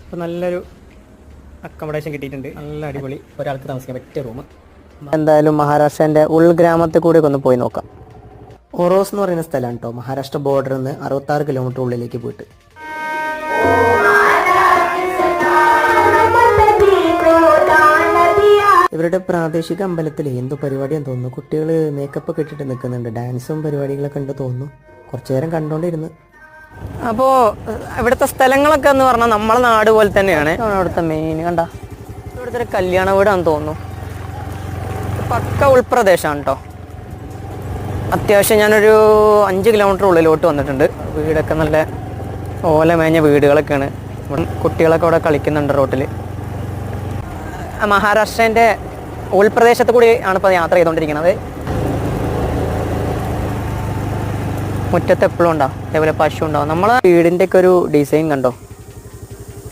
അപ്പോൾ നല്ലൊരു അക്കോമഡേഷൻ കിട്ടിയിട്ടുണ്ട്. നല്ല അടിപൊളി, ഒരാൾക്ക് താമസിക്കാൻ പറ്റിയ റൂം. എന്തായാലും മഹാരാഷ്ട്രൻ്റെ ഉൾഗ്രാമത്തിൽ കൂടി ഒന്ന് പോയി നോക്കാം. ഒറോസ് എന്ന് പറയുന്ന സ്ഥലമാണ് കേട്ടോ, മഹാരാഷ്ട്ര ബോർഡറിൽ നിന്ന് 66 കിലോമീറ്റർ ഉള്ളിലേക്ക് പോയിട്ട്. ഇവരുടെ പ്രാദേശിക അമ്പലത്തിൽ എന്തോ പരിപാടിയാന്ന് തോന്നുന്നു. കുട്ടികൾ മേക്കപ്പ് ഒക്കെ ഇട്ടിട്ട് നിൽക്കുന്നുണ്ട്, ഡാൻസും പരിപാടികളൊക്കെ ഉണ്ട് തോന്നുന്നു. കുറച്ചു നേരം കണ്ടുകൊണ്ടിരുന്നു. അപ്പോൾ ഇവിടുത്തെ സ്ഥലങ്ങളൊക്കെ എന്ന് പറഞ്ഞാൽ നമ്മളെ നാട് പോലെ തന്നെയാണ്. ഇവിടുത്തെ മെയിൻ കണ്ട ഇവിടുത്തെ ഒരു കല്യാണ വീടാന്ന് തോന്നുന്നു. പക്ക ഉൾപ്രദേശമാണ് കേട്ടോ. അത്യാവശ്യം ഞാനൊരു 5 കിലോമീറ്റർ ഉള്ളിലോട്ട് വന്നിട്ടുണ്ട്. വീടൊക്കെ നല്ല ഓല മേഞ്ഞ വീടുകളൊക്കെയാണ്. കുട്ടികളൊക്കെ അവിടെ കളിക്കുന്നുണ്ട് റോട്ടിൽ. മഹാരാഷ്ട്രേൻ്റെ ഉൾപ്രദേശത്ത് കൂടി ആണ് ഇപ്പോൾ യാത്ര ചെയ്തുകൊണ്ടിരിക്കുന്നത്. മുറ്റത്ത് എപ്പോഴും ഉണ്ടാവും, അതേപോലെ പശു ഉണ്ടാവും. നമ്മളെ വീടിൻ്റെ ഒക്കെ ഒരു ഡിസൈൻ കണ്ടോ,